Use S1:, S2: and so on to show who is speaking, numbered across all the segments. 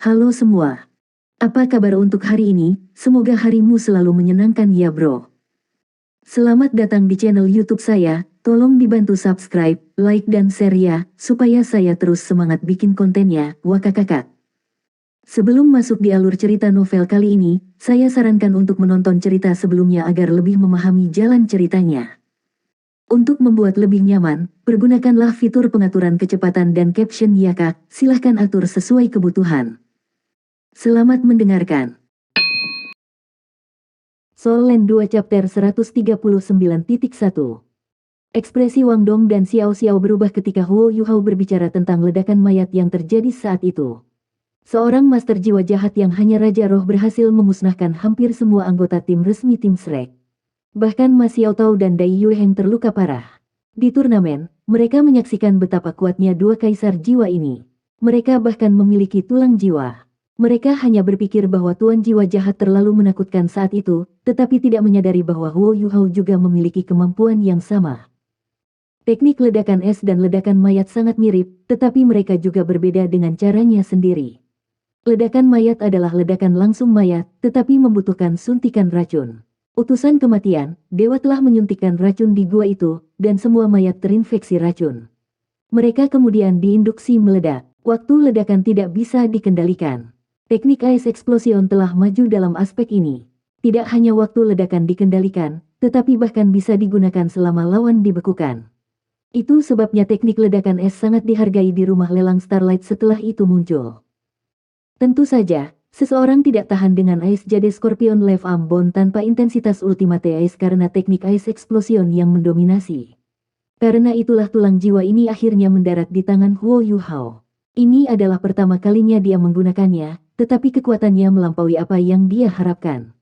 S1: Halo semua. Apa kabar untuk hari ini? Semoga harimu selalu menyenangkan ya bro. Selamat datang di channel YouTube saya. Tolong dibantu subscribe, like dan share ya, supaya saya terus semangat bikin kontennya. Wakakakak. Sebelum masuk di alur cerita novel kali ini, saya sarankan untuk menonton cerita sebelumnya agar lebih memahami jalan ceritanya. Untuk membuat lebih nyaman, pergunakanlah fitur pengaturan kecepatan dan caption ya kak, silahkan atur sesuai kebutuhan. Selamat mendengarkan. Soul Land 2 Chapter 139.1. Ekspresi Wang Dong dan Xiao Xiao berubah ketika Huo Yuhao berbicara tentang ledakan mayat yang terjadi saat itu. Seorang master jiwa jahat yang hanya Raja Roh berhasil memusnahkan hampir semua anggota tim resmi tim Shrek. Bahkan Ma Xiao Tao dan Dai Yueheng terluka parah. Di turnamen, mereka menyaksikan betapa kuatnya dua kaisar jiwa ini. Mereka bahkan memiliki tulang jiwa. Mereka hanya berpikir bahwa tuan jiwa jahat terlalu menakutkan saat itu, tetapi tidak menyadari bahwa Huo Yuhao juga memiliki kemampuan yang sama. Teknik ledakan es dan ledakan mayat sangat mirip, tetapi mereka juga berbeda dengan caranya sendiri. Ledakan mayat adalah ledakan langsung mayat, tetapi membutuhkan suntikan racun. Utusan kematian, dewa telah menyuntikkan racun di gua itu, dan semua mayat terinfeksi racun. Mereka kemudian diinduksi meledak. Waktu ledakan tidak bisa dikendalikan. Teknik Ice Explosion telah maju dalam aspek ini. Tidak hanya waktu ledakan dikendalikan, tetapi bahkan bisa digunakan selama lawan dibekukan. Itu sebabnya teknik ledakan es sangat dihargai di rumah lelang Starlight setelah itu muncul. Tentu saja, seseorang tidak tahan dengan Ice Jade Scorpion Left Arm Bond tanpa intensitas Ultimate Ice karena teknik Ice Explosion yang mendominasi. Karena itulah tulang jiwa ini akhirnya mendarat di tangan Huo Yuhao. Ini adalah pertama kalinya dia menggunakannya, tetapi kekuatannya melampaui apa yang dia harapkan.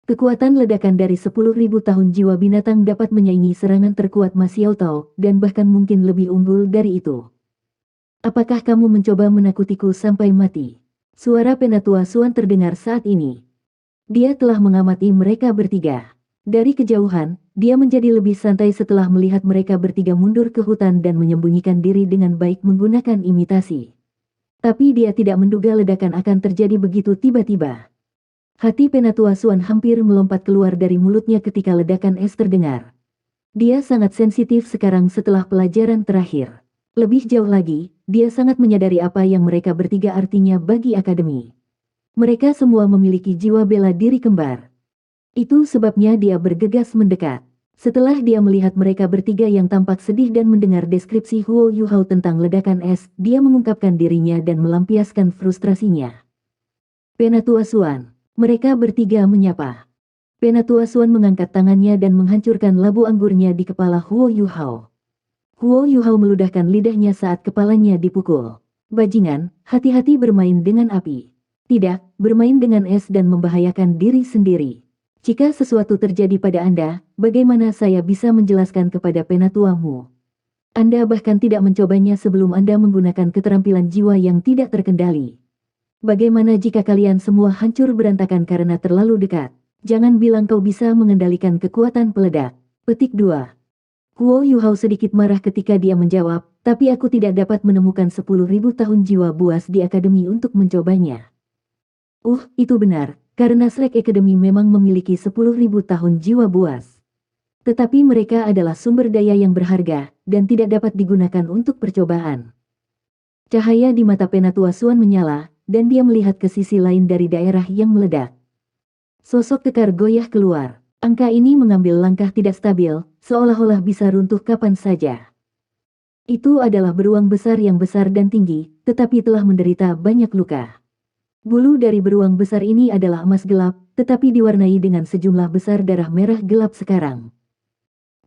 S1: Kekuatan ledakan dari 10.000 tahun jiwa binatang dapat menyaingi serangan terkuat Ma Xiao Tao, dan bahkan mungkin lebih unggul dari itu. Apakah kamu mencoba menakutiku sampai mati? Suara Penatua Suan terdengar saat ini. Dia telah mengamati mereka bertiga. Dari kejauhan, dia menjadi lebih santai setelah melihat mereka bertiga mundur ke hutan dan menyembunyikan diri dengan baik menggunakan imitasi. Tapi dia tidak menduga ledakan akan terjadi begitu tiba-tiba. Hati Penatua Suan hampir melompat keluar dari mulutnya ketika ledakan es terdengar. Dia sangat sensitif sekarang setelah pelajaran terakhir. Lebih jauh lagi, dia sangat menyadari apa yang mereka bertiga artinya bagi akademi. Mereka semua memiliki jiwa bela diri kembar. Itu sebabnya dia bergegas mendekat. Setelah dia melihat mereka bertiga yang tampak sedih dan mendengar deskripsi Huo Yuhao tentang ledakan es, dia mengungkapkan dirinya dan melampiaskan frustrasinya. Penatua Suan. Mereka bertiga menyapa. Penatua Suan mengangkat tangannya dan menghancurkan labu anggurnya di kepala Huo Yuhao. Huo Yuhao meludahkan lidahnya saat kepalanya dipukul. Bajingan, hati-hati bermain dengan api. Tidak, bermain dengan es dan membahayakan diri sendiri. Jika sesuatu terjadi pada Anda, bagaimana saya bisa menjelaskan kepada penatuamu? Anda bahkan tidak mencobanya sebelum Anda menggunakan keterampilan jiwa yang tidak terkendali. Bagaimana jika kalian semua hancur berantakan karena terlalu dekat? Jangan bilang kau bisa mengendalikan kekuatan peledak. Petik 2. Huo Yuhao sedikit marah ketika dia menjawab, tapi aku tidak dapat menemukan 10.000 tahun jiwa buas di akademi untuk mencobanya. Itu benar. Karena Shrek Academy memang memiliki 10.000 tahun jiwa buas. Tetapi mereka adalah sumber daya yang berharga, dan tidak dapat digunakan untuk percobaan. Cahaya di mata Penatua Suan menyala, dan dia melihat ke sisi lain dari daerah yang meledak. Sosok kekar goyah keluar. Angka ini mengambil langkah tidak stabil, seolah-olah bisa runtuh kapan saja. Itu adalah beruang besar yang besar dan tinggi, tetapi telah menderita banyak luka. Bulu dari beruang besar ini adalah emas gelap, tetapi diwarnai dengan sejumlah besar darah merah gelap sekarang.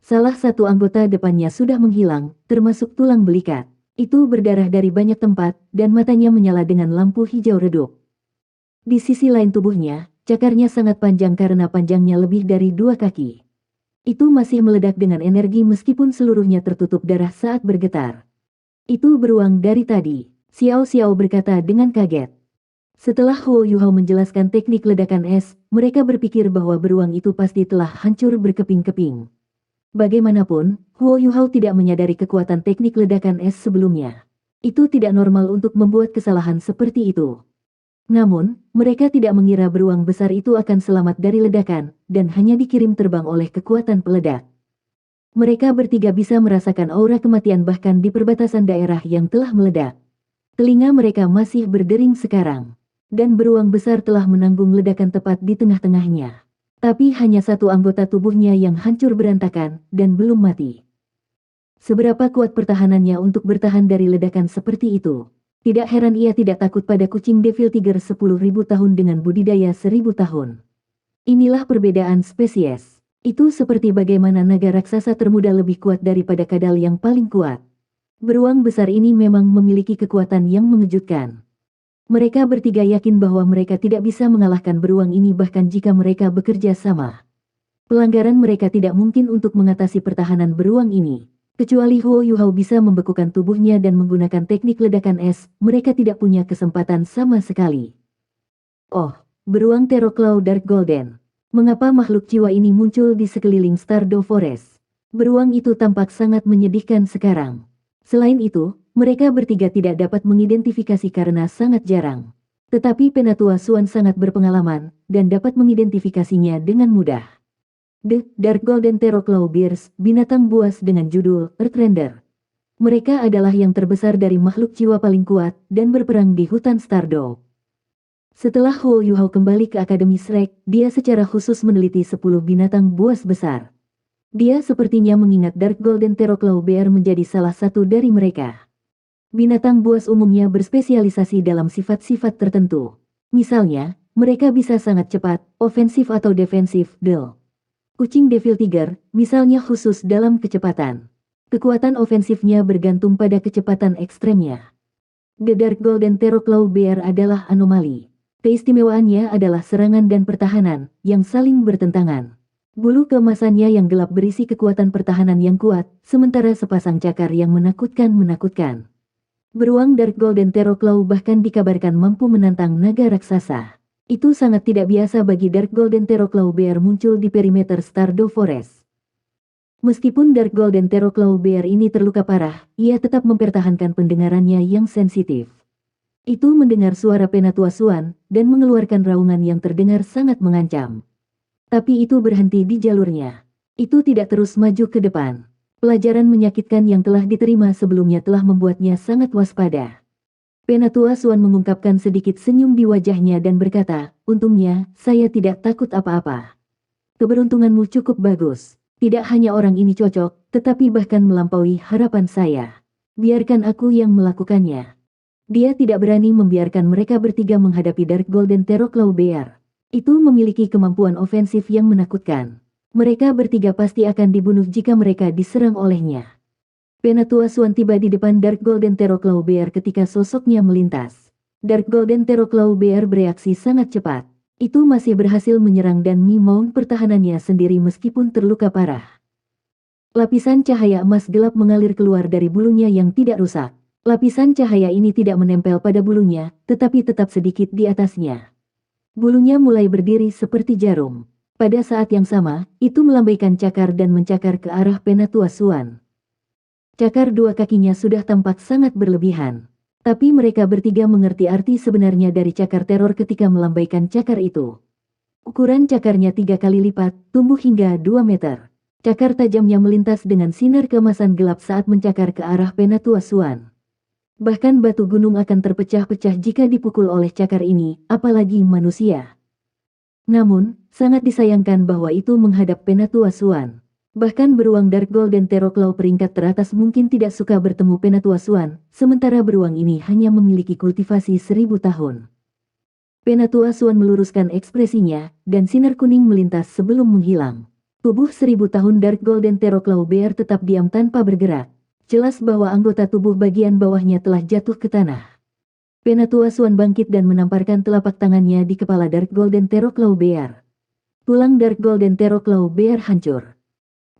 S1: Salah satu anggota depannya sudah menghilang, termasuk tulang belikat. Itu berdarah dari banyak tempat, dan matanya menyala dengan lampu hijau redup. Di sisi lain tubuhnya, cakarnya sangat panjang karena panjangnya lebih dari 2 kaki. Itu masih meledak dengan energi meskipun seluruhnya tertutup darah saat bergetar. Itu beruang dari tadi, Xiao Xiao berkata dengan kaget. Setelah Huo Yuhao menjelaskan teknik ledakan es, mereka berpikir bahwa beruang itu pasti telah hancur berkeping-keping. Bagaimanapun, Huo Yuhao tidak menyadari kekuatan teknik ledakan es sebelumnya. Itu tidak normal untuk membuat kesalahan seperti itu. Namun, mereka tidak mengira beruang besar itu akan selamat dari ledakan, dan hanya dikirim terbang oleh kekuatan peledak. Mereka bertiga bisa merasakan aura kematian bahkan di perbatasan daerah yang telah meledak. Telinga mereka masih berdering sekarang. Dan beruang besar telah menanggung ledakan tepat di tengah-tengahnya. Tapi hanya satu anggota tubuhnya yang hancur berantakan, dan belum mati. Seberapa kuat pertahanannya untuk bertahan dari ledakan seperti itu? Tidak heran ia tidak takut pada kucing Devil Tiger 10.000 tahun dengan budidaya 1.000 tahun. Inilah perbedaan spesies. Itu seperti bagaimana naga raksasa termuda lebih kuat daripada kadal yang paling kuat. Beruang besar ini memang memiliki kekuatan yang mengejutkan. Mereka bertiga yakin bahwa mereka tidak bisa mengalahkan beruang ini bahkan jika mereka bekerja sama. Pelanggaran mereka tidak mungkin untuk mengatasi pertahanan beruang ini. Kecuali Huo Yuhao bisa membekukan tubuhnya dan menggunakan teknik ledakan es, mereka tidak punya kesempatan sama sekali. Oh, beruang Terraclaw Dark Golden. Mengapa makhluk jiwa ini muncul di sekeliling Stardew Forest? Beruang itu tampak sangat menyedihkan sekarang. Selain itu, mereka bertiga tidak dapat mengidentifikasi karena sangat jarang. Tetapi Penatua Swan sangat berpengalaman, dan dapat mengidentifikasinya dengan mudah. The Dark Golden Terraclaw Bears, binatang buas dengan judul Earthrender. Mereka adalah yang terbesar dari makhluk jiwa paling kuat, dan berperang di hutan Stardew. Setelah Huo Yuhao kembali ke Akademi Shrek, dia secara khusus meneliti 10 binatang buas besar. Dia sepertinya mengingat Dark Golden Terraclaw Bear menjadi salah satu dari mereka. Binatang buas umumnya berspesialisasi dalam sifat-sifat tertentu. Misalnya, mereka bisa sangat cepat, ofensif atau defensif, Kucing Devil Tiger, misalnya khusus dalam kecepatan. Kekuatan ofensifnya bergantung pada kecepatan ekstremnya. The Dark Golden Terraclaw Bear adalah anomali. Keistimewaannya adalah serangan dan pertahanan, yang saling bertentangan. Bulu keemasannya yang gelap berisi kekuatan pertahanan yang kuat, sementara sepasang cakar yang menakutkan. Beruang Dark Golden Terraclaw bahkan dikabarkan mampu menantang naga raksasa. Itu sangat tidak biasa bagi Dark Golden Terraclaw Bear muncul di perimeter Stardew Forest. Meskipun Dark Golden Terraclaw Bear ini terluka parah, ia tetap mempertahankan pendengarannya yang sensitif. Itu mendengar suara Penatua Swan, dan mengeluarkan raungan yang terdengar sangat mengancam. Tapi itu berhenti di jalurnya. Itu tidak terus maju ke depan. Pelajaran menyakitkan yang telah diterima sebelumnya telah membuatnya sangat waspada. Penatua Swan mengungkapkan sedikit senyum di wajahnya dan berkata, untungnya, saya tidak takut apa-apa. Keberuntunganmu cukup bagus. Tidak hanya orang ini cocok, tetapi bahkan melampaui harapan saya. Biarkan aku yang melakukannya. Dia tidak berani membiarkan mereka bertiga menghadapi Dark Golden Terraclaw Bear. Itu memiliki kemampuan ofensif yang menakutkan. Mereka bertiga pasti akan dibunuh jika mereka diserang olehnya. Penatua Swan tiba di depan Dark Golden Terraclaw Bear ketika sosoknya melintas. Dark Golden Terraclaw Bear bereaksi sangat cepat. Itu masih berhasil menyerang dan memount pertahanannya sendiri meskipun terluka parah. Lapisan cahaya emas gelap mengalir keluar dari bulunya yang tidak rusak. Lapisan cahaya ini tidak menempel pada bulunya, tetapi tetap sedikit di atasnya. Bulunya mulai berdiri seperti jarum. Pada saat yang sama, itu melambaikan cakar dan mencakar ke arah Penatua Swan. Cakar dua kakinya sudah tampak sangat berlebihan. Tapi mereka bertiga mengerti arti sebenarnya dari cakar teror ketika melambaikan cakar itu. Ukuran cakarnya 3 kali lipat, tumbuh hingga 2 meter. Cakar tajamnya melintas dengan sinar keemasan gelap saat mencakar ke arah Penatua Swan. Bahkan batu gunung akan terpecah-pecah jika dipukul oleh cakar ini, apalagi manusia. Namun, sangat disayangkan bahwa itu menghadap Penatua Swan. Bahkan beruang Dark Golden Terraclaw peringkat teratas mungkin tidak suka bertemu Penatua Swan, sementara beruang ini hanya memiliki kultivasi 1000 tahun. Penatua Swan meluruskan ekspresinya, dan sinar kuning melintas sebelum menghilang. Tubuh 1000 tahun Dark Golden Terraclaw Bear tetap diam tanpa bergerak. Jelas bahwa anggota tubuh bagian bawahnya telah jatuh ke tanah. Penatua Swan bangkit dan menamparkan telapak tangannya di kepala Dark Golden Terraclaw Bear. Tulang Dark Golden Terraclaw Bear hancur.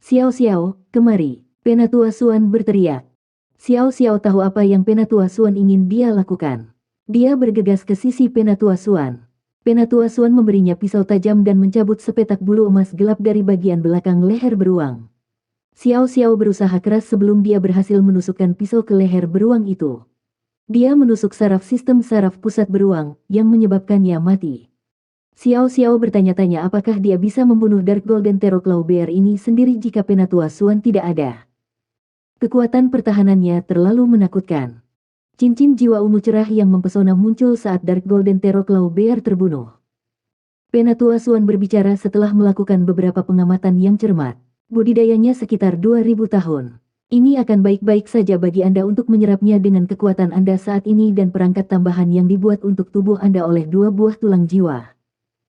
S1: Xiao Xiao, kemari, Penatua Swan berteriak. Xiao Xiao tahu apa yang Penatua Swan ingin dia lakukan. Dia bergegas ke sisi Penatua Swan. Penatua Swan memberinya pisau tajam dan mencabut sepetak bulu emas gelap dari bagian belakang leher beruang. Xiao Xiao berusaha keras sebelum dia berhasil menusukkan pisau ke leher beruang itu. Dia menusuk saraf sistem saraf pusat beruang, yang menyebabkannya mati. Xiao Xiao bertanya-tanya apakah dia bisa membunuh Dark Golden Terror Claw Bear ini sendiri jika Penatua Suan tidak ada. Kekuatan pertahanannya terlalu menakutkan. Cincin jiwa ungu cerah yang mempesona muncul saat Dark Golden Terror Claw Bear terbunuh. Penatua Suan berbicara setelah melakukan beberapa pengamatan yang cermat. Budidayanya sekitar 2000 tahun. Ini akan baik-baik saja bagi Anda untuk menyerapnya dengan kekuatan Anda saat ini dan perangkat tambahan yang dibuat untuk tubuh Anda oleh 2 buah tulang jiwa.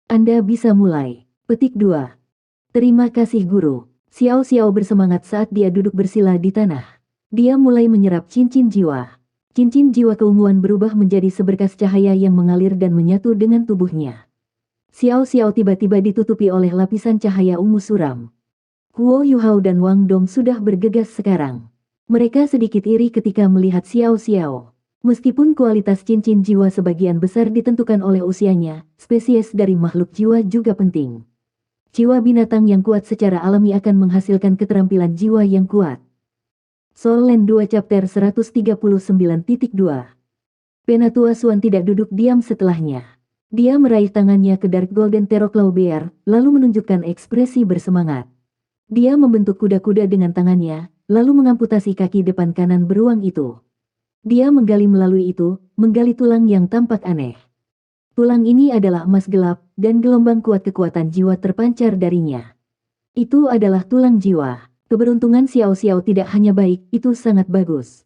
S1: Anda bisa mulai. Petik 2. Terima kasih guru. Xiao Xiao bersemangat saat dia duduk bersila di tanah. Dia mulai menyerap cincin jiwa. Cincin jiwa keunguan berubah menjadi seberkas cahaya yang mengalir dan menyatu dengan tubuhnya. Xiao Xiao tiba-tiba ditutupi oleh lapisan cahaya ungu suram. Huo Yuhao dan Wang Dong sudah bergegas sekarang. Mereka sedikit iri ketika melihat Xiao Xiao. Meskipun kualitas cincin jiwa sebagian besar ditentukan oleh usianya, spesies dari makhluk jiwa juga penting. Jiwa binatang yang kuat secara alami akan menghasilkan keterampilan jiwa yang kuat. Soul Land 2 Chapter 139.2. Penatua Suan tidak duduk diam setelahnya. Dia meraih tangannya ke Dark Golden Terror Claw Bear, lalu menunjukkan ekspresi bersemangat. Dia membentuk kuda-kuda dengan tangannya, lalu mengamputasi kaki depan kanan beruang itu. Dia menggali melalui itu, menggali tulang yang tampak aneh. Tulang ini adalah emas gelap, dan gelombang kuat kekuatan jiwa terpancar darinya. Itu adalah tulang jiwa. Keberuntungan Xiao Xiao tidak hanya baik, itu sangat bagus.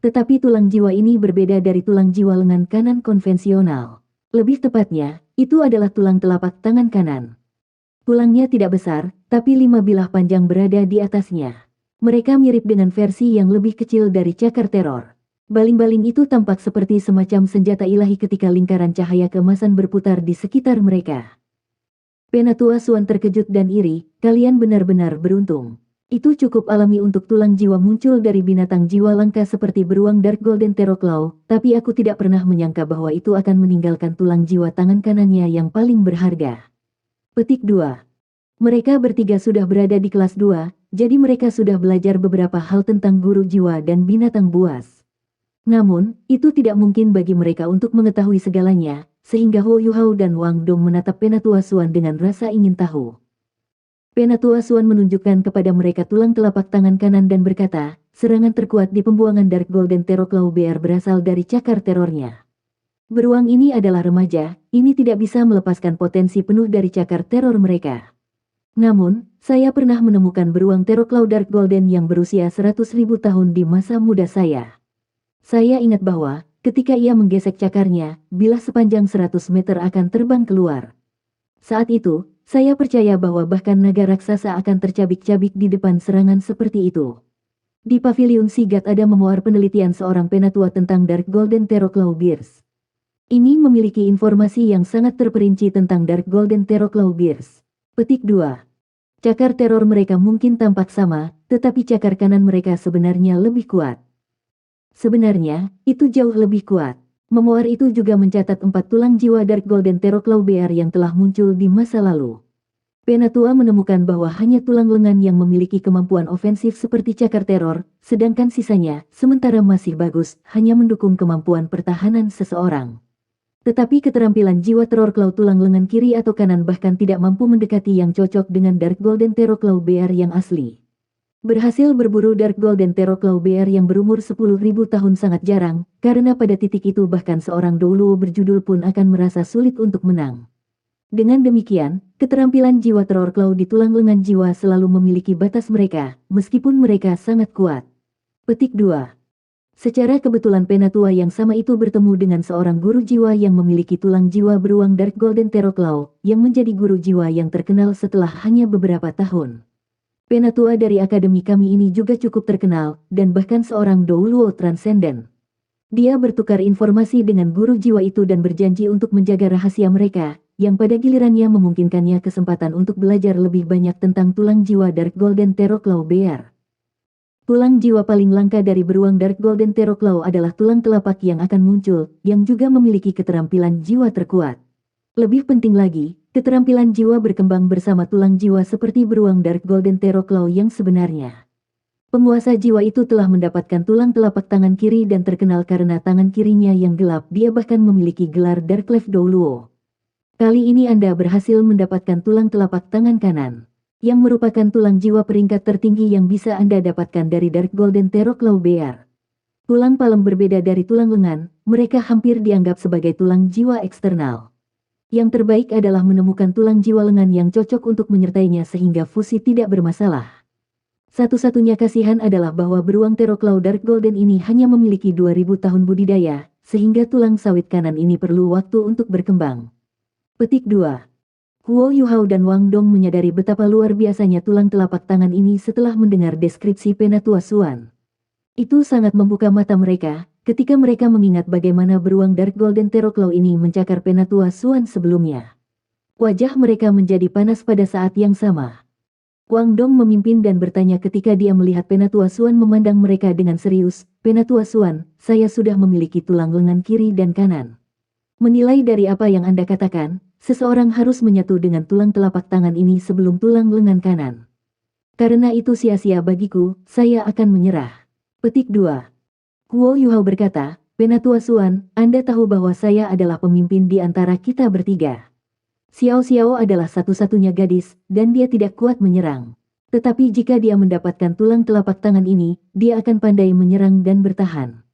S1: Tetapi tulang jiwa ini berbeda dari tulang jiwa lengan kanan konvensional. Lebih tepatnya, itu adalah tulang telapak tangan kanan. Tulangnya tidak besar, tapi 5 bilah panjang berada di atasnya. Mereka mirip dengan versi yang lebih kecil dari cakar teror. Baling-baling itu tampak seperti semacam senjata ilahi ketika lingkaran cahaya keemasan berputar di sekitar mereka. Penatua Suan terkejut dan iri, kalian benar-benar beruntung. Itu cukup alami untuk tulang jiwa muncul dari binatang jiwa langka seperti beruang Dark Golden Terror Claw, tapi aku tidak pernah menyangka bahwa itu akan meninggalkan tulang jiwa tangan kanannya yang paling berharga. Petik 2. Mereka bertiga sudah berada di kelas 2, jadi mereka sudah belajar beberapa hal tentang guru jiwa dan binatang buas. Namun, itu tidak mungkin bagi mereka untuk mengetahui segalanya, sehingga Huo Yuhao dan Wang Dong menatap Penatua Suan dengan rasa ingin tahu. Penatua Suan menunjukkan kepada mereka tulang telapak tangan kanan dan berkata, serangan terkuat di pembuangan Dark Golden Terror Claw Bear berasal dari cakar terornya. Beruang ini adalah remaja, ini tidak bisa melepaskan potensi penuh dari cakar teror mereka. Namun, saya pernah menemukan beruang Terror Claw Dark Golden yang berusia 100.000 tahun di masa muda saya. Saya ingat bahwa, ketika ia menggesek cakarnya, bilah sepanjang 100 meter akan terbang keluar. Saat itu, saya percaya bahwa bahkan naga raksasa akan tercabik-cabik di depan serangan seperti itu. Di Paviliun Sigat ada memuat penelitian seorang penatua tentang Dark Golden Terror Claw Bears. Ini memiliki informasi yang sangat terperinci tentang Dark Golden Terror Claw Bears. Petik 2. Cakar teror mereka mungkin tampak sama, tetapi cakar kanan mereka sebenarnya lebih kuat. Sebenarnya, itu jauh lebih kuat. Memoir itu juga mencatat 4 tulang jiwa Dark Golden Terror Claw Bear yang telah muncul di masa lalu. Penatua menemukan bahwa hanya tulang lengan yang memiliki kemampuan ofensif seperti cakar teror, sedangkan sisanya, sementara masih bagus, hanya mendukung kemampuan pertahanan seseorang. Tetapi keterampilan jiwa teror claw tulang lengan kiri atau kanan bahkan tidak mampu mendekati yang cocok dengan Dark Golden Terror Claw Bear yang asli. Berhasil berburu Dark Golden Terror Claw Bear yang berumur 10.000 tahun sangat jarang, karena pada titik itu bahkan seorang Douluo berjudul pun akan merasa sulit untuk menang. Dengan demikian, keterampilan jiwa teror claw di tulang lengan jiwa selalu memiliki batas mereka, meskipun mereka sangat kuat. Petik 2. Secara kebetulan penatua yang sama itu bertemu dengan seorang guru jiwa yang memiliki tulang jiwa beruang Dark Golden Terror Claw, yang menjadi guru jiwa yang terkenal setelah hanya beberapa tahun. Penatua dari akademi kami ini juga cukup terkenal, dan bahkan seorang Douluo transenden. Dia bertukar informasi dengan guru jiwa itu dan berjanji untuk menjaga rahasia mereka, yang pada gilirannya memungkinkannya kesempatan untuk belajar lebih banyak tentang tulang jiwa Dark Golden Terror Claw Bear. Tulang jiwa paling langka dari beruang Dark Golden Terror Claw adalah tulang telapak yang akan muncul, yang juga memiliki keterampilan jiwa terkuat. Lebih penting lagi, keterampilan jiwa berkembang bersama tulang jiwa seperti beruang Dark Golden Terror Claw yang sebenarnya. Penguasa jiwa itu telah mendapatkan tulang telapak tangan kiri dan terkenal karena tangan kirinya yang gelap. Dia bahkan memiliki gelar Dark Clef Douluo. Kali ini Anda berhasil mendapatkan tulang telapak tangan kanan, yang merupakan tulang jiwa peringkat tertinggi yang bisa Anda dapatkan dari Dark Golden Terror Claw Bear. Tulang palem berbeda dari tulang lengan, mereka hampir dianggap sebagai tulang jiwa eksternal. Yang terbaik adalah menemukan tulang jiwa lengan yang cocok untuk menyertainya sehingga fusi tidak bermasalah. Satu-satunya kasihan adalah bahwa beruang Teroclaw Dark Golden ini hanya memiliki 2000 tahun budidaya, sehingga tulang sawit kanan ini perlu waktu untuk berkembang. Petik 2. Huo Yuhao dan Wang Dong menyadari betapa luar biasanya tulang telapak tangan ini setelah mendengar deskripsi Penatua Suan. Itu sangat membuka mata mereka, ketika mereka mengingat bagaimana beruang Dark Golden Teroclaw ini mencakar Penatua Suan sebelumnya. Wajah mereka menjadi panas pada saat yang sama. Wang Dong memimpin dan bertanya ketika dia melihat Penatua Suan memandang mereka dengan serius. Penatua Suan, saya sudah memiliki tulang lengan kiri dan kanan. Menilai dari apa yang Anda katakan, seseorang harus menyatu dengan tulang telapak tangan ini sebelum tulang lengan kanan. Karena itu sia-sia bagiku, saya akan menyerah. Petik 2. Huo Yuhao berkata, Penatua Suan, Anda tahu bahwa saya adalah pemimpin di antara kita bertiga. Xiao Xiao adalah satu-satunya gadis, dan dia tidak kuat menyerang. Tetapi jika dia mendapatkan tulang telapak tangan ini, dia akan pandai menyerang dan bertahan.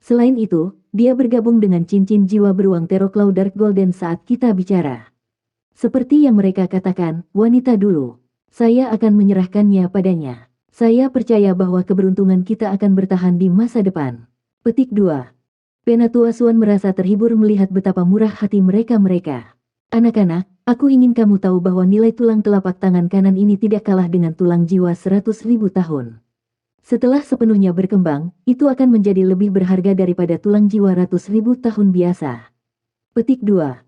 S1: Selain itu, dia bergabung dengan cincin jiwa beruang Teroclaw Dark Golden saat kita bicara. Seperti yang mereka katakan, wanita dulu. Saya akan menyerahkannya padanya. Saya percaya bahwa keberuntungan kita akan bertahan di masa depan. Petik 2. Penatua Suan merasa terhibur melihat betapa murah hati mereka. Anak-anak, aku ingin kamu tahu bahwa nilai tulang telapak tangan kanan ini tidak kalah dengan tulang jiwa 100.000 tahun. Setelah sepenuhnya berkembang, itu akan menjadi lebih berharga daripada tulang jiwa ratus ribu tahun biasa. Petik 2.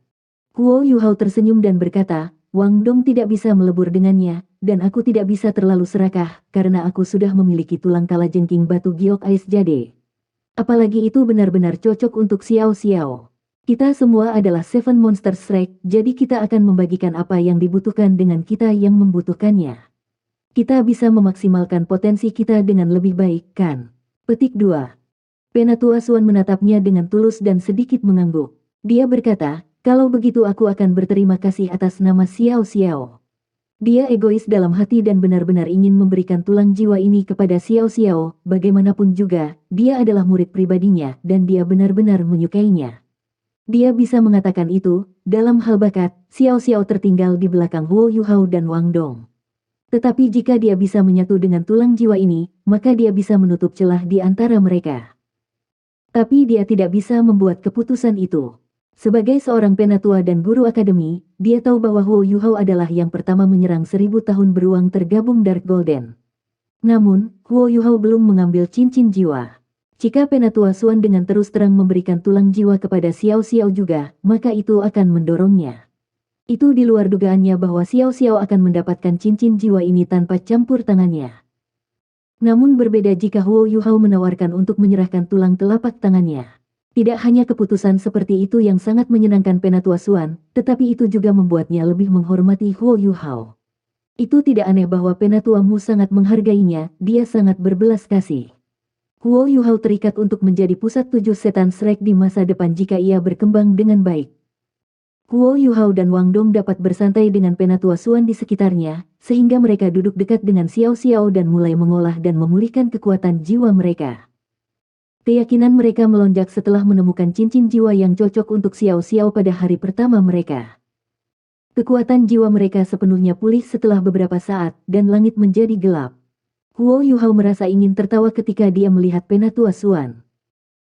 S1: Huo Yuhao tersenyum dan berkata, Wang Dong tidak bisa melebur dengannya, dan aku tidak bisa terlalu serakah, karena aku sudah memiliki tulang kalajengking batu giok ais jade. Apalagi itu benar-benar cocok untuk Xiao Xiao. Kita semua adalah Seven Monster Strike, jadi kita akan membagikan apa yang dibutuhkan dengan kita yang membutuhkannya. Kita bisa memaksimalkan potensi kita dengan lebih baik, kan? Petik 2. Penatua Suan menatapnya dengan tulus dan sedikit mengangguk. Dia berkata, kalau begitu aku akan berterima kasih atas nama Xiao Xiao. Dia egois dalam hati dan benar-benar ingin memberikan tulang jiwa ini kepada Xiao Xiao, bagaimanapun juga, dia adalah murid pribadinya dan dia benar-benar menyukainya. Dia bisa mengatakan itu, dalam hal bakat, Xiao Xiao tertinggal di belakang Huo Yuhao dan Wang Dong. Tetapi jika dia bisa menyatu dengan tulang jiwa ini, maka dia bisa menutup celah di antara mereka. Tapi dia tidak bisa membuat keputusan itu. Sebagai seorang penatua dan guru akademi, dia tahu bahwa Huo Yuhao adalah yang pertama menyerang 1000 tahun beruang tergabung Dark Golden. Namun, Huo Yuhao belum mengambil cincin jiwa. Jika Penatua Suan dengan terus terang memberikan tulang jiwa kepada Xiao Xiao juga, maka itu akan mendorongnya. Itu di luar dugaannya bahwa Xiao Xiao akan mendapatkan cincin jiwa ini tanpa campur tangannya. Namun berbeda jika Huo Yuhao menawarkan untuk menyerahkan tulang telapak tangannya. Tidak hanya keputusan seperti itu yang sangat menyenangkan Penatua Suan, tetapi itu juga membuatnya lebih menghormati Huo Yuhao. Itu tidak aneh bahwa Penatuamu sangat menghargainya, dia sangat berbelas kasih. Huo Yuhao terikat untuk menjadi pusat 7 setan Shrek di masa depan jika ia berkembang dengan baik. Huo Yuhao dan Wang Dong dapat bersantai dengan Penatua Suan di sekitarnya, sehingga mereka duduk dekat dengan Xiao Xiao dan mulai mengolah dan memulihkan kekuatan jiwa mereka. Keyakinan mereka melonjak setelah menemukan cincin jiwa yang cocok untuk Xiao Xiao pada hari pertama mereka. Kekuatan jiwa mereka sepenuhnya pulih setelah beberapa saat, dan langit menjadi gelap. Huo Yuhao merasa ingin tertawa ketika dia melihat Penatua Suan.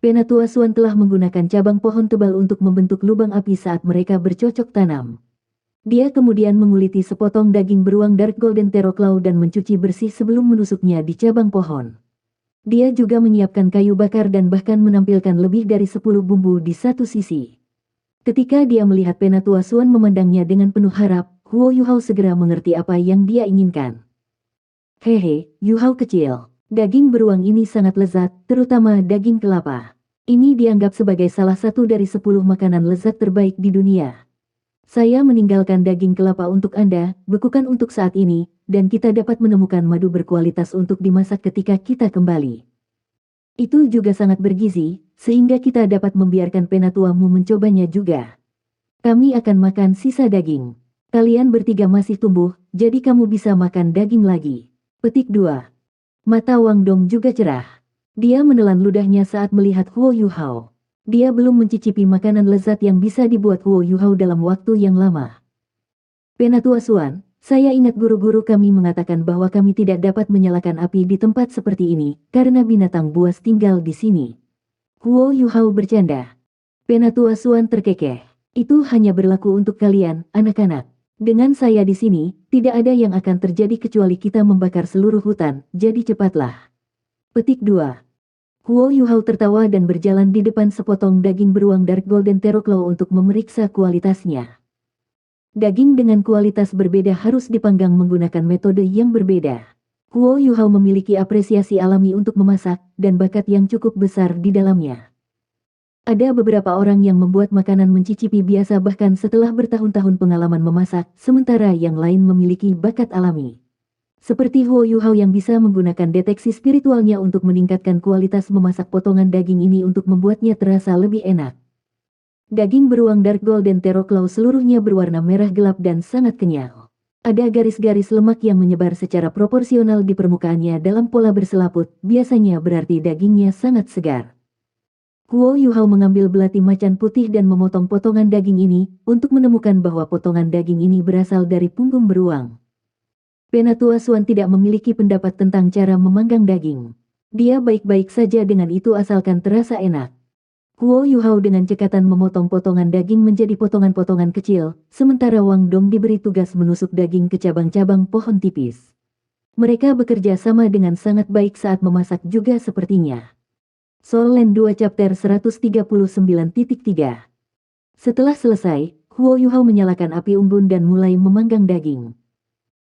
S1: Penatua Suan telah menggunakan cabang pohon tebal untuk membentuk lubang api saat mereka bercocok tanam. Dia kemudian menguliti sepotong daging beruang Dark Golden Teroclaw dan mencuci bersih sebelum menusuknya di cabang pohon. Dia juga menyiapkan kayu bakar dan bahkan menampilkan lebih dari 10 bumbu di satu sisi. Ketika dia melihat Penatua Suan memandangnya dengan penuh harap, Huo Yuhao segera mengerti apa yang dia inginkan. Hehe, Yuhao kecil. Daging beruang ini sangat lezat, terutama daging kelapa. Ini dianggap sebagai salah satu dari 10 makanan lezat terbaik di dunia. Saya meninggalkan daging kelapa untuk Anda, bekukan untuk saat ini, dan kita dapat menemukan madu berkualitas untuk dimasak ketika kita kembali. Itu juga sangat bergizi, sehingga kita dapat membiarkan penatuamu mencobanya juga. Kami akan makan sisa daging. Kalian bertiga masih tumbuh, jadi kamu bisa makan daging lagi. Petik 2. Mata Wang Dong juga cerah. Dia menelan ludahnya saat melihat Huo Yuhao. Dia belum mencicipi makanan lezat yang bisa dibuat Huo Yuhao dalam waktu yang lama. Penatua Suan, saya ingat guru-guru kami mengatakan bahwa kami tidak dapat menyalakan api di tempat seperti ini, karena binatang buas tinggal di sini. Huo Yuhao bercanda. Penatua Suan terkekeh. Itu hanya berlaku untuk kalian, anak-anak. Dengan saya di sini, tidak ada yang akan terjadi kecuali kita membakar seluruh hutan, jadi cepatlah. Petik 2. Huo Yuhao tertawa dan berjalan di depan sepotong daging beruang Dark Golden Teroclaw untuk memeriksa kualitasnya. Daging dengan kualitas berbeda harus dipanggang menggunakan metode yang berbeda. Huo Yuhao memiliki apresiasi alami untuk memasak, dan bakat yang cukup besar di dalamnya. Ada beberapa orang yang membuat makanan mencicipi biasa bahkan setelah bertahun-tahun pengalaman memasak, sementara yang lain memiliki bakat alami. Seperti Huo Yuhao yang bisa menggunakan deteksi spiritualnya untuk meningkatkan kualitas memasak potongan daging ini untuk membuatnya terasa lebih enak. Daging beruang Dark Golden Teroclaw seluruhnya berwarna merah gelap dan sangat kenyal. Ada garis-garis lemak yang menyebar secara proporsional di permukaannya dalam pola berselaput, biasanya berarti dagingnya sangat segar. Huo Yuhao mengambil belati macan putih dan memotong potongan daging ini, untuk menemukan bahwa potongan daging ini berasal dari punggung beruang. Penatua Suan tidak memiliki pendapat tentang cara memanggang daging. Dia baik-baik saja dengan itu asalkan terasa enak. Huo Yuhao dengan cekatan memotong potongan daging menjadi potongan-potongan kecil, sementara Wang Dong diberi tugas menusuk daging ke cabang-cabang pohon tipis. Mereka bekerja sama dengan sangat baik saat memasak juga sepertinya. Soul Land 2 Chapter 139.3. Setelah selesai, Huo Yuhao menyalakan api unggun dan mulai memanggang daging.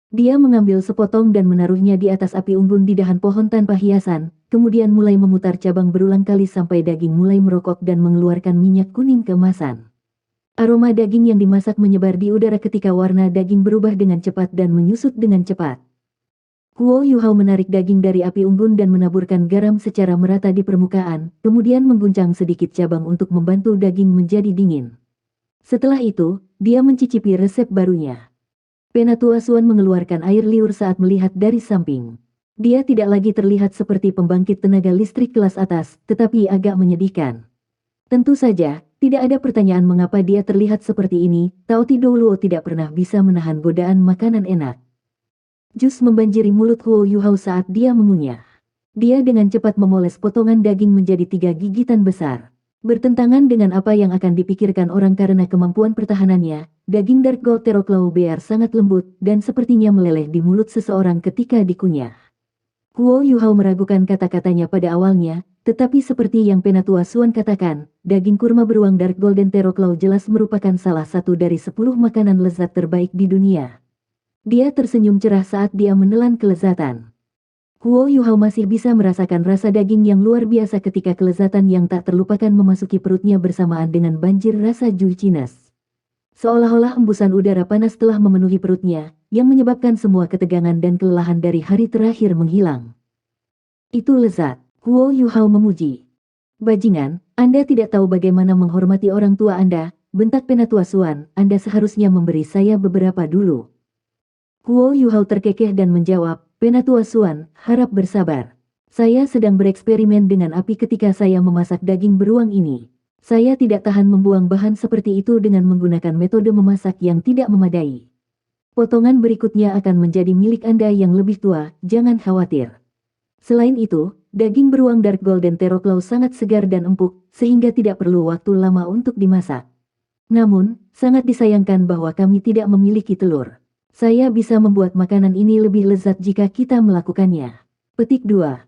S1: Dia mengambil sepotong dan menaruhnya di atas api unggun di dahan pohon tanpa hiasan, kemudian mulai memutar cabang berulang kali sampai daging mulai merokok dan mengeluarkan minyak kuning keemasan. Aroma daging yang dimasak menyebar di udara ketika warna daging berubah dengan cepat dan menyusut dengan cepat. Huo Yuhao menarik daging dari api unggun dan menaburkan garam secara merata di permukaan, kemudian mengguncang sedikit cabang untuk membantu daging menjadi dingin. Setelah itu, dia mencicipi resep barunya. Penatua Suan mengeluarkan air liur saat melihat dari samping. Dia tidak lagi terlihat seperti pembangkit tenaga listrik kelas atas, tetapi agak menyedihkan. Tentu saja, tidak ada pertanyaan mengapa dia terlihat seperti ini, Tao Tidoluo tidak pernah bisa menahan godaan makanan enak. Jus membanjiri mulut Huo Yuhao saat dia mengunyah. Dia dengan cepat memoles potongan daging menjadi 3 gigitan besar. Bertentangan dengan apa yang akan dipikirkan orang karena kemampuan pertahanannya, daging Dark Gold Teroclaw Bear sangat lembut dan sepertinya meleleh di mulut seseorang ketika dikunyah. Huo Yuhao meragukan kata-katanya pada awalnya, tetapi seperti yang Penatua Suan katakan, daging kurma beruang Dark Golden Teroclaw jelas merupakan salah satu dari 10 makanan lezat terbaik di dunia. Dia tersenyum cerah saat dia menelan kelezatan. Huo Yuhao masih bisa merasakan rasa daging yang luar biasa ketika kelezatan yang tak terlupakan memasuki perutnya bersamaan dengan banjir rasa juiciness. Seolah-olah embusan udara panas telah memenuhi perutnya, yang menyebabkan semua ketegangan dan kelelahan dari hari terakhir menghilang. Itu lezat, Huo Yuhao memuji. Bajingan, Anda tidak tahu bagaimana menghormati orang tua Anda, bentak Penatua Suan, Anda seharusnya memberi saya beberapa dulu. Huo Yuhao terkekeh dan menjawab, Penatua Suan, harap bersabar. Saya sedang bereksperimen dengan api ketika saya memasak daging beruang ini. Saya tidak tahan membuang bahan seperti itu dengan menggunakan metode memasak yang tidak memadai. Potongan berikutnya akan menjadi milik Anda yang lebih tua, jangan khawatir. Selain itu, daging beruang Dark Golden Teroclaw sangat segar dan empuk, sehingga tidak perlu waktu lama untuk dimasak. Namun, sangat disayangkan bahwa kami tidak memiliki telur. Saya bisa membuat makanan ini lebih lezat jika kita melakukannya. Petik 2.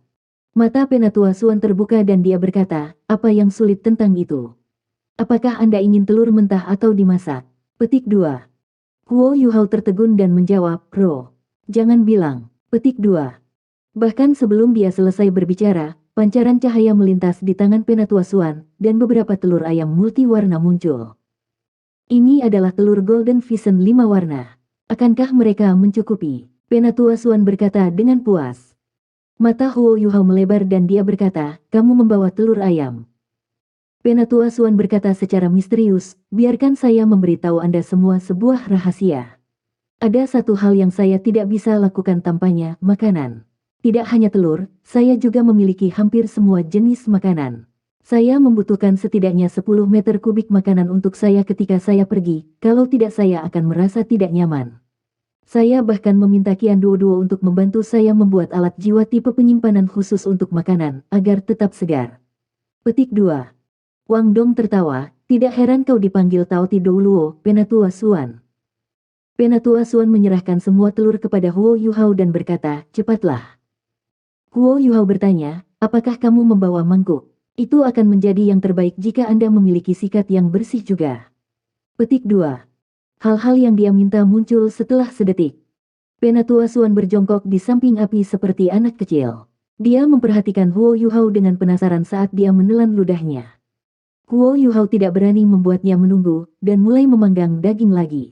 S1: Mata Penatua Suan terbuka dan dia berkata, apa yang sulit tentang itu? Apakah Anda ingin telur mentah atau dimasak? Petik 2. Huo Yuhao tertegun dan menjawab, Bro. Jangan bilang. Petik 2. Bahkan sebelum dia selesai berbicara, pancaran cahaya melintas di tangan Penatua Suan, dan beberapa telur ayam multiwarna muncul. Ini adalah telur Golden Vision 5 warna. Akankah mereka mencukupi? Penatua Suan berkata dengan puas. Mata Huo Yuhao melebar dan dia berkata, kamu membawa telur ayam. Penatua Suan berkata secara misterius, biarkan saya memberitahu Anda semua sebuah rahasia. Ada satu hal yang saya tidak bisa lakukan tanpanya, makanan. Tidak hanya telur, saya juga memiliki hampir semua jenis makanan. Saya membutuhkan setidaknya 10 meter kubik makanan untuk saya ketika saya pergi, kalau tidak saya akan merasa tidak nyaman. Saya bahkan meminta Qian Duo untuk membantu saya membuat alat jiwa tipe penyimpanan khusus untuk makanan, agar tetap segar. Petik 2. Wang Dong tertawa, tidak heran kau dipanggil Tao Ti Luo, Penatua Suan. Penatua Suan menyerahkan semua telur kepada Huo Yuhao dan berkata, cepatlah. Huo Yuhao bertanya, apakah kamu membawa mangkuk? Itu akan menjadi yang terbaik jika Anda memiliki sikat yang bersih juga. Petik 2. Hal-hal yang dia minta muncul setelah sedetik. Penatua Suan berjongkok di samping api seperti anak kecil. Dia memperhatikan Huo Yuhao dengan penasaran saat dia menelan ludahnya. Huo Yuhao tidak berani membuatnya menunggu, dan mulai memanggang daging lagi.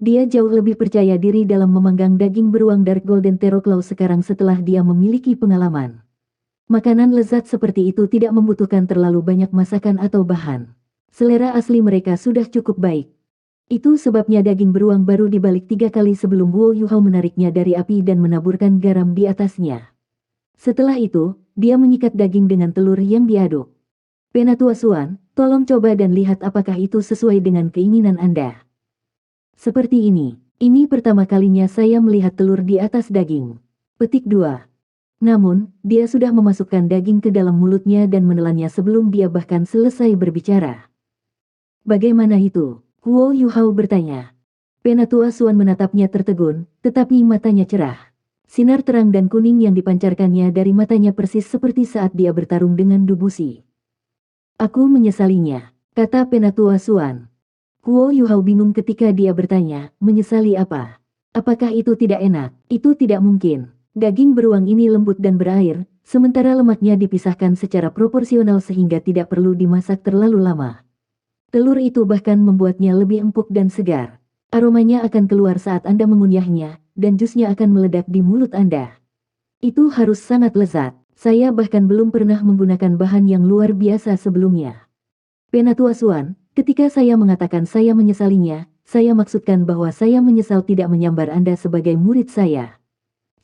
S1: Dia jauh lebih percaya diri dalam memanggang daging beruang Dark Golden Terraclaw sekarang setelah dia memiliki pengalaman. Makanan lezat seperti itu tidak membutuhkan terlalu banyak masakan atau bahan. Selera asli mereka sudah cukup baik. Itu sebabnya daging beruang baru dibalik 3 kali sebelum Huo Yuhao menariknya dari api dan menaburkan garam di atasnya. Setelah itu, dia menyikat daging dengan telur yang diaduk. Penatua Suan, tolong coba dan lihat apakah itu sesuai dengan keinginan Anda. Seperti ini pertama kalinya saya melihat telur di atas daging. Petik 2. Namun, dia sudah memasukkan daging ke dalam mulutnya dan menelannya sebelum dia bahkan selesai berbicara. Bagaimana itu? Huo Yuhao bertanya. Penatua Suan menatapnya tertegun, tetapi matanya cerah. Sinar terang dan kuning yang dipancarkannya dari matanya persis seperti saat dia bertarung dengan Dubusi. Aku menyesalinya, kata Penatua Suan. Huo Yuhao bingung ketika dia bertanya, menyesali apa? Apakah itu tidak enak? Itu tidak mungkin. Daging beruang ini lembut dan berair, sementara lemaknya dipisahkan secara proporsional sehingga tidak perlu dimasak terlalu lama. Telur itu bahkan membuatnya lebih empuk dan segar. Aromanya akan keluar saat Anda mengunyahnya, dan jusnya akan meledak di mulut Anda. Itu harus sangat lezat. Saya bahkan belum pernah menggunakan bahan yang luar biasa sebelumnya. Penatua Suan, ketika saya mengatakan saya menyesalinya, saya maksudkan bahwa saya menyesal tidak menyambar Anda sebagai murid saya.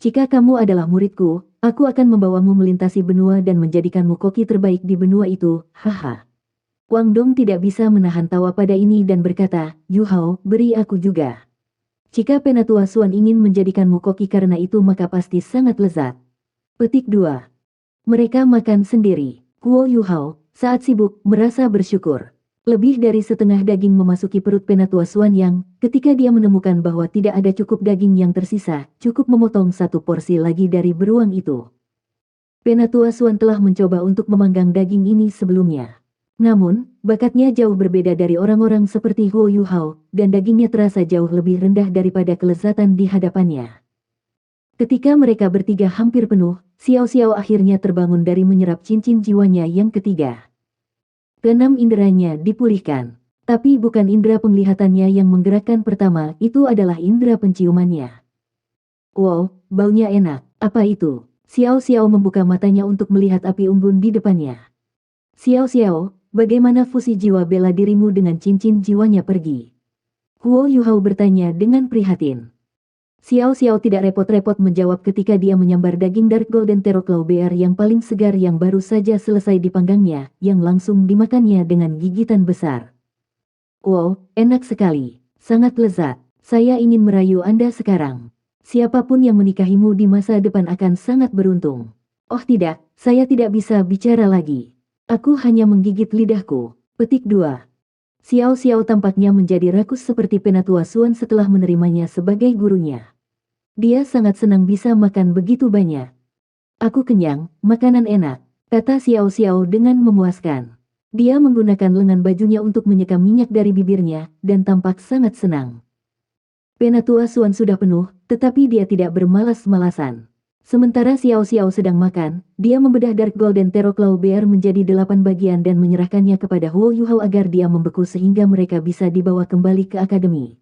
S1: Jika kamu adalah muridku, aku akan membawamu melintasi benua dan menjadikanmu koki terbaik di benua itu, haha. Wang Dong tidak bisa menahan tawa pada ini dan berkata, Yuhao, beri aku juga. Jika Penatua Suan ingin menjadikanmu koki karena itu maka pasti sangat lezat. Petik 2. Mereka makan sendiri. Huo Yuhao, saat sibuk, merasa bersyukur. Lebih dari setengah daging memasuki perut Penatua Suan yang, ketika dia menemukan bahwa tidak ada cukup daging yang tersisa, cukup memotong 1 porsi lagi dari beruang itu. Penatua Suan telah mencoba untuk memanggang daging ini sebelumnya. Namun, bakatnya jauh berbeda dari orang-orang seperti Huo Yuhao, dan dagingnya terasa jauh lebih rendah daripada kelezatan di hadapannya. Ketika mereka bertiga hampir penuh, Xiao Xiao akhirnya terbangun dari menyerap cincin jiwanya yang ketiga. Keenam inderanya dipulihkan. Tapi bukan indera penglihatannya yang menggerakkan pertama, itu adalah indera penciumannya. Wow, baunya enak. Apa itu? Xiao Xiao membuka matanya untuk melihat api unggun di depannya. Xiao Xiao, bagaimana fusi jiwa bela dirimu dengan cincin jiwanya pergi? Huo Yuhao bertanya dengan prihatin. Xiao Xiao tidak repot-repot menjawab ketika dia menyambar daging Dark Golden Terraclaw Bear yang paling segar yang baru saja selesai dipanggangnya, yang langsung dimakannya dengan gigitan besar. Wow, enak sekali. Sangat lezat. Saya ingin merayu Anda sekarang. Siapapun yang menikahimu di masa depan akan sangat beruntung. Oh tidak, saya tidak bisa bicara lagi. Aku hanya menggigit lidahku. Petik 2. Xiao Xiao tampaknya menjadi rakus seperti Penatua Suan setelah menerimanya sebagai gurunya. Dia sangat senang bisa makan begitu banyak. Aku kenyang, makanan enak, kata Xiao Xiao dengan memuaskan. Dia menggunakan lengan bajunya untuk menyeka minyak dari bibirnya, dan tampak sangat senang. Penatua Suan sudah penuh, tetapi dia tidak bermalas-malasan. Sementara Xiao Xiao sedang makan, dia membedah Dark Golden Terror Claw Bear menjadi 8 bagian dan menyerahkannya kepada Huo Yuhao agar dia membeku sehingga mereka bisa dibawa kembali ke akademi.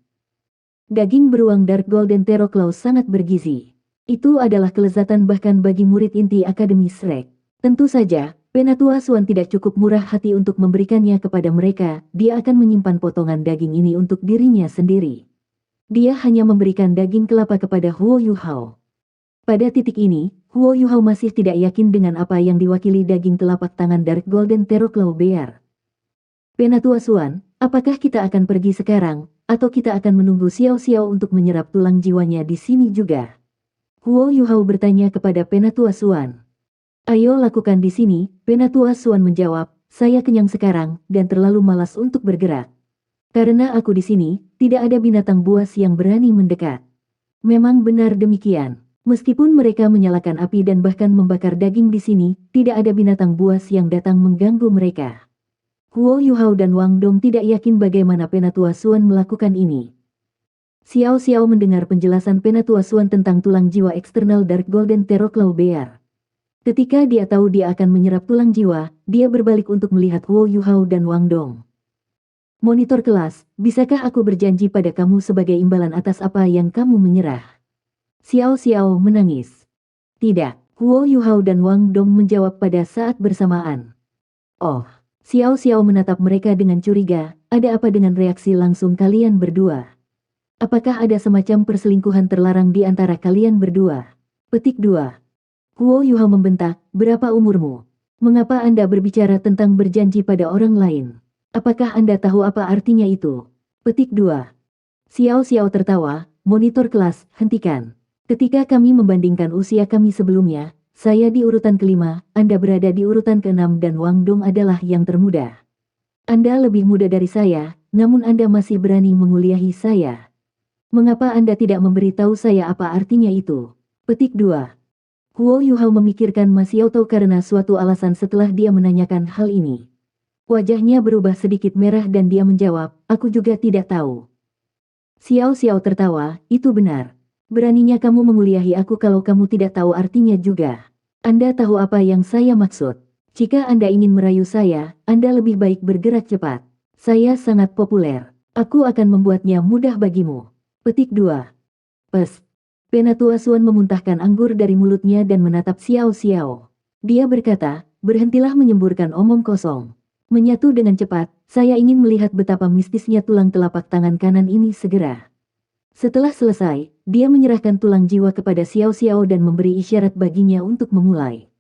S1: Daging beruang Dark Golden Terror Claw sangat bergizi. Itu adalah kelezatan bahkan bagi murid inti Akademi Shrek. Tentu saja, Penatua Suan tidak cukup murah hati untuk memberikannya kepada mereka, dia akan menyimpan potongan daging ini untuk dirinya sendiri. Dia hanya memberikan daging kelapa kepada Huo Yuhao. Pada titik ini, Huo Yuhao masih tidak yakin dengan apa yang diwakili daging telapak tangan Dark Golden Terror Claw Bear. Penatua Suan, apakah kita akan pergi sekarang, atau kita akan menunggu Xiao Xiao untuk menyerap tulang jiwanya di sini juga? Huo Yuhao bertanya kepada Penatua Suan. Ayo lakukan di sini, Penatua Suan menjawab, saya kenyang sekarang, dan terlalu malas untuk bergerak. Karena aku di sini, tidak ada binatang buas yang berani mendekat. Memang benar demikian. Meskipun mereka menyalakan api dan bahkan membakar daging di sini, tidak ada binatang buas yang datang mengganggu mereka. Huo Yuhao dan Wang Dong tidak yakin bagaimana Penatua Suan melakukan ini. Xiao Xiao mendengar penjelasan Penatua Suan tentang tulang jiwa eksternal Dark Golden Terror Claw Bear. Ketika dia tahu dia akan menyerap tulang jiwa, dia berbalik untuk melihat Huo Yuhao dan Wang Dong. Monitor kelas, bisakah aku berjanji pada kamu sebagai imbalan atas apa yang kamu menyerah? Xiao Xiao menangis. Tidak, Huo Yuhao dan Wang Dong menjawab pada saat bersamaan. Oh, Xiao Xiao menatap mereka dengan curiga, ada apa dengan reaksi langsung kalian berdua? Apakah ada semacam perselingkuhan terlarang di antara kalian berdua? Petik 2. Huo Yuhao membentak, berapa umurmu? Mengapa Anda berbicara tentang berjanji pada orang lain? Apakah Anda tahu apa artinya itu? Petik 2. Xiao Xiao tertawa, monitor kelas, hentikan. Ketika kami membandingkan usia kami sebelumnya, saya di urutan kelima, Anda berada di urutan keenam dan Wang Dong adalah yang termuda. Anda lebih muda dari saya, namun Anda masih berani menguliahi saya. Mengapa Anda tidak memberitahu saya apa artinya itu? Petik 2. Huo Yuhao memikirkan Mas Xiao Tao karena suatu alasan setelah dia menanyakan hal ini. Wajahnya berubah sedikit merah dan dia menjawab, aku juga tidak tahu. Xiao Xiao tertawa, itu benar. Beraninya kamu menguliahi aku kalau kamu tidak tahu artinya juga. Anda tahu apa yang saya maksud. Jika Anda ingin merayu saya, Anda lebih baik bergerak cepat. Saya sangat populer. Aku akan membuatnya mudah bagimu. Petik 2. Pes. Penatua Suan memuntahkan anggur dari mulutnya dan menatap Xiao Xiao. Dia berkata, berhentilah menyemburkan omong kosong. Menyatu dengan cepat, saya ingin melihat betapa mistisnya tulang telapak tangan kanan ini segera. Setelah selesai, dia menyerahkan tulang jiwa kepada Xiao Xiao dan memberi isyarat baginya untuk memulai.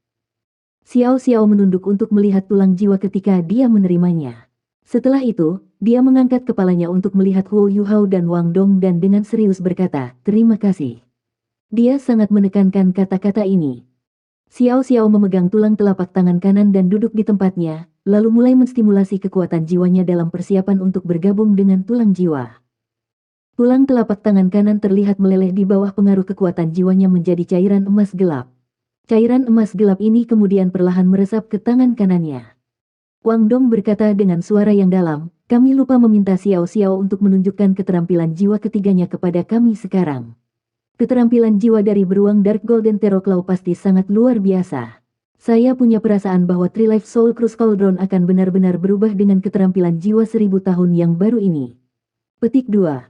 S1: Xiao Xiao menunduk untuk melihat tulang jiwa ketika dia menerimanya. Setelah itu, dia mengangkat kepalanya untuk melihat Huo Yuhao dan Wang Dong dan dengan serius berkata, terima kasih. Dia sangat menekankan kata-kata ini. Xiao Xiao memegang tulang telapak tangan kanan dan duduk di tempatnya, lalu mulai menstimulasi kekuatan jiwanya dalam persiapan untuk bergabung dengan tulang jiwa. Tulang telapak tangan kanan terlihat meleleh di bawah pengaruh kekuatan jiwanya menjadi cairan emas gelap. Cairan emas gelap ini kemudian perlahan meresap ke tangan kanannya. Wang Dong berkata dengan suara yang dalam, kami lupa meminta Xiao Xiao untuk menunjukkan keterampilan jiwa ketiganya kepada kami sekarang. Keterampilan jiwa dari beruang Dark Golden Terror Claw pasti sangat luar biasa. Saya punya perasaan bahwa Three Life Soul Cruise Cauldron akan benar-benar berubah dengan keterampilan jiwa 1000 tahun yang baru ini. Petik 2.